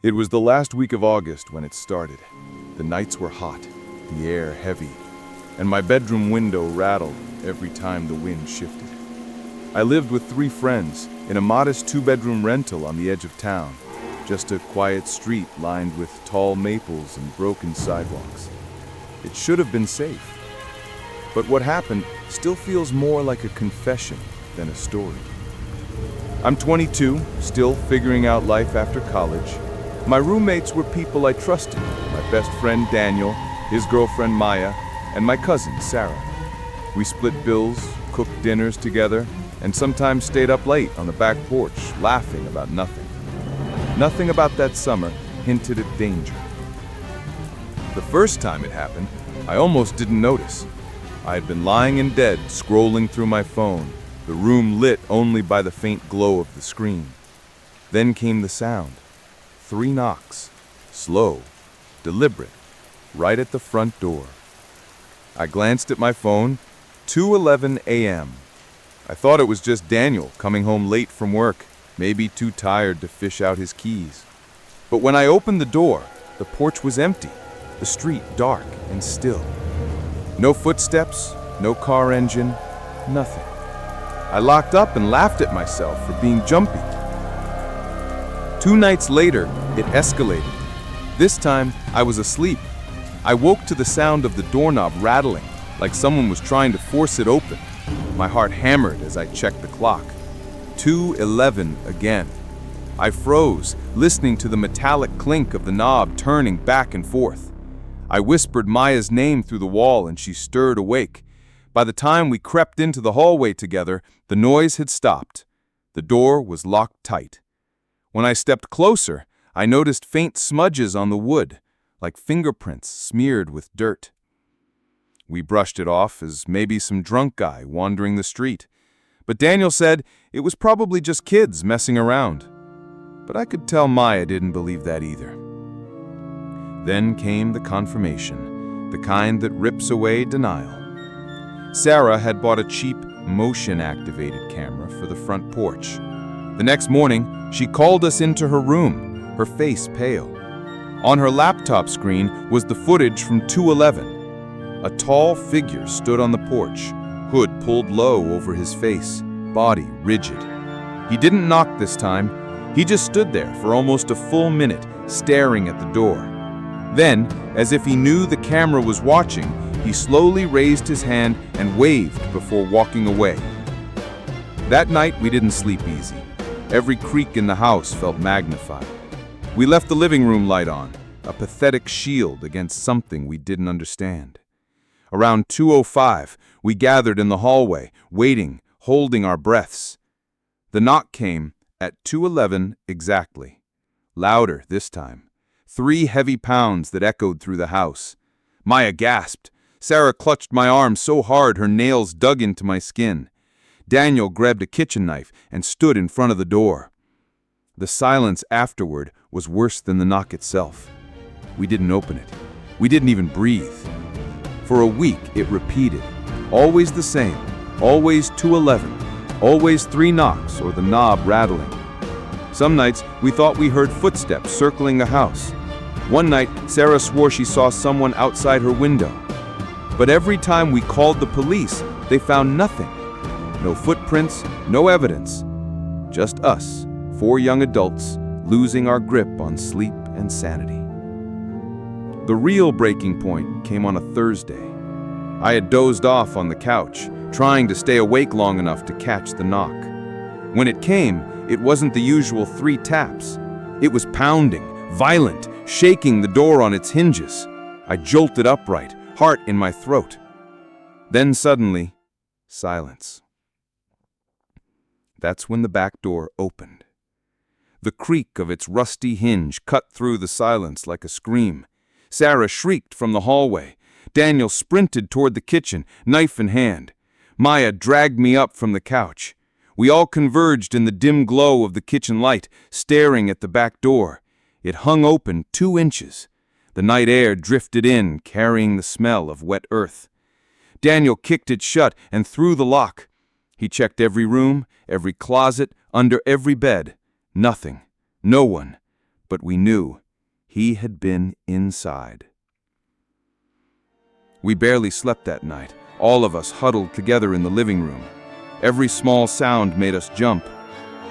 It was the last week of August when it started. The nights were hot, the air heavy, and my bedroom window rattled every time the wind shifted. I lived with 3 friends in a modest 2-bedroom rental on the edge of town, just a quiet street lined with tall maples and broken sidewalks. It should have been safe. But what happened still feels more like a confession than a story. I'm 22, still figuring out life after college. My roommates were people I trusted, my best friend Daniel, his girlfriend Maya, and my cousin Sarah. We split bills, cooked dinners together, and sometimes stayed up late on the back porch, laughing about nothing. Nothing about that summer hinted at danger. The first time it happened, I almost didn't notice. I had been lying in bed, scrolling through my phone, the room lit only by the faint glow of the screen. Then came the sound. 3 knocks, slow, deliberate, right at the front door. I glanced at my phone, 2:11 a.m. I thought it was just Daniel coming home late from work, maybe too tired to fish out his keys. But when I opened the door, the porch was empty, the street dark and still. No footsteps, no car engine, nothing. I locked up and laughed at myself for being jumpy. 2 nights later, it escalated. This time, I was asleep. I woke to the sound of the doorknob rattling, like someone was trying to force it open. My heart hammered as I checked the clock. 2:11 again. I froze, listening to the metallic clink of the knob turning back and forth. I whispered Maya's name through the wall and she stirred awake. By the time we crept into the hallway together, the noise had stopped. The door was locked tight. When I stepped closer, I noticed faint smudges on the wood, like fingerprints smeared with dirt. We brushed it off as maybe some drunk guy wandering the street. But Daniel said it was probably just kids messing around. But I could tell Maya didn't believe that either. Then came the confirmation, the kind that rips away denial. Sarah had bought a cheap, motion-activated camera for the front porch. The next morning, she called us into her room, her face pale. On her laptop screen was the footage from 2:11. A tall figure stood on the porch, hood pulled low over his face, body rigid. He didn't knock this time. He just stood there for almost a full minute, staring at the door. Then, as if he knew the camera was watching, he slowly raised his hand and waved before walking away. That night, we didn't sleep easy. Every creak in the house felt magnified. We left the living room light on, a pathetic shield against something we didn't understand. Around 2:05, we gathered in the hallway, waiting, holding our breaths. The knock came at 2:11 exactly. Louder this time. 3 heavy pounds that echoed through the house. Maya gasped. Sarah clutched my arm so hard her nails dug into my skin. Daniel grabbed a kitchen knife and stood in front of the door. The silence afterward was worse than the knock itself. We didn't open it. We didn't even breathe. For a week, it repeated. Always the same. Always 2:11. Always 3 knocks or the knob rattling. Some nights, we thought we heard footsteps circling the house. One night, Sarah swore she saw someone outside her window. But every time we called the police, they found nothing. No footprints, no evidence. Just us, 4 young adults, losing our grip on sleep and sanity. The real breaking point came on a Thursday. I had dozed off on the couch, trying to stay awake long enough to catch the knock. When it came, it wasn't the usual 3 taps. It was pounding, violent, shaking the door on its hinges. I jolted upright, heart in my throat. Then suddenly, silence. That's when the back door opened. The creak of its rusty hinge cut through the silence like a scream. Sarah shrieked from the hallway. Daniel sprinted toward the kitchen, knife in hand. Maya dragged me up from the couch. We all converged in the dim glow of the kitchen light, staring at the back door. It hung open 2 inches. The night air drifted in, carrying the smell of wet earth. Daniel kicked it shut and threw the lock. He checked every room, every closet, under every bed. Nothing. No one. but we knew he had been inside. We barely slept that night, all of us huddled together in the living room. Every small sound made us jump.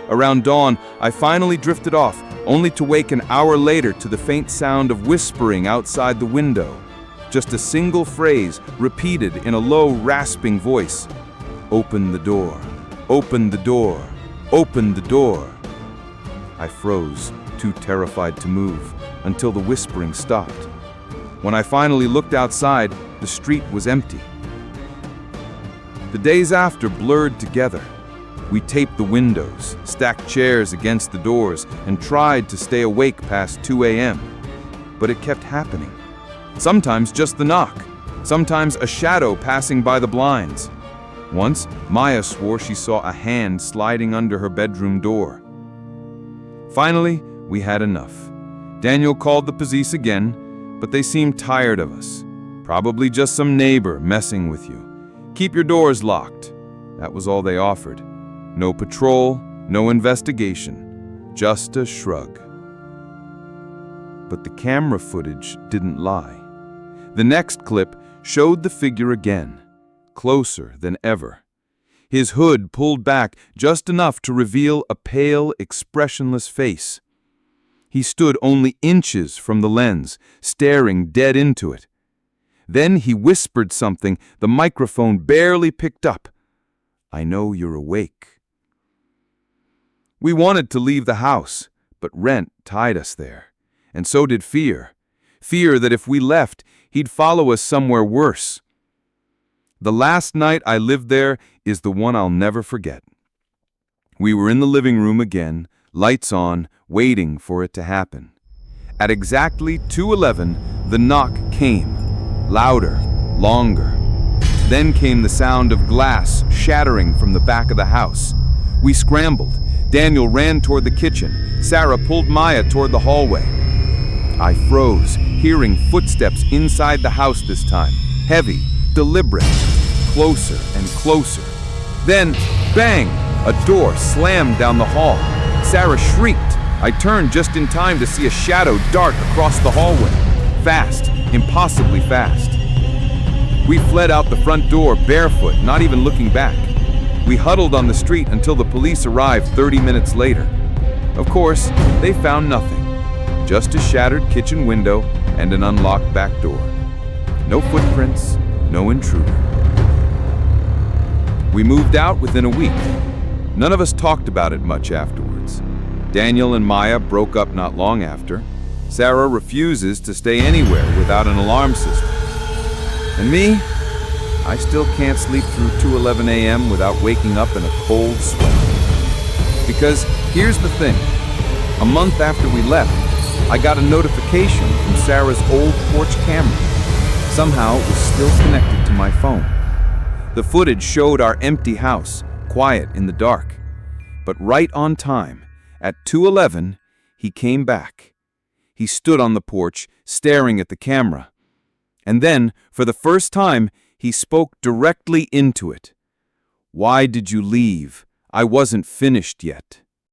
Around dawn, I finally drifted off, only to wake an hour later to the faint sound of whispering outside the window. Just a single phrase, repeated in a low, rasping voice. "Open the door. Open the door. Open the door." I froze, too terrified to move, until the whispering stopped. When I finally looked outside, the street was empty. The days after blurred together. We taped the windows, stacked chairs against the doors, and tried to stay awake past 2 a.m. But it kept happening. Sometimes just the knock, sometimes a shadow passing by the blinds. Once, Maya swore she saw a hand sliding under her bedroom door. Finally, we had enough. Daniel called the police again, but they seemed tired of us. Probably just some neighbor messing with you. Keep your doors locked. That was all they offered. No patrol, no investigation, just a shrug. But the camera footage didn't lie. The next clip showed the figure again, closer than ever. His hood pulled back just enough to reveal a pale, expressionless face. He stood only inches from the lens, staring dead into it. Then he whispered something the microphone barely picked up. "I know you're awake." We wanted to leave the house, but rent tied us there. And so did fear. Fear that if we left, he'd follow us somewhere worse. The last night I lived there is the one I'll never forget. We were in the living room again, lights on, waiting for it to happen. At exactly 2:11, the knock came. Louder, longer. Then came the sound of glass shattering from the back of the house. We scrambled. Daniel ran toward the kitchen. Sarah pulled Maya toward the hallway. I froze, hearing footsteps inside the house this time. Heavy, deliberate, closer and closer. Then, bang! A door slammed down the hall. Sarah shrieked. I turned just in time to see a shadow dart across the hallway. Fast, impossibly fast. We fled out the front door barefoot, not even looking back. We huddled on the street until the police arrived 30 minutes later. Of course, they found nothing. Just a shattered kitchen window and an unlocked back door. No footprints, no intruder. We moved out within a week. None of us talked about it much afterwards. Daniel and Maya broke up not long after. Sarah refuses to stay anywhere without an alarm system. And me? I still can't sleep through 2:11 a.m. without waking up in a cold sweat. Because here's the thing. A month after we left, I got a notification from Sarah's old porch camera. Somehow it was still connected to my phone. The footage showed our empty house, quiet in the dark. But right on time, at 2:11, he came back. He stood on the porch, staring at the camera. And then, for the first time, he spoke directly into it. "Why did you leave? I wasn't finished yet."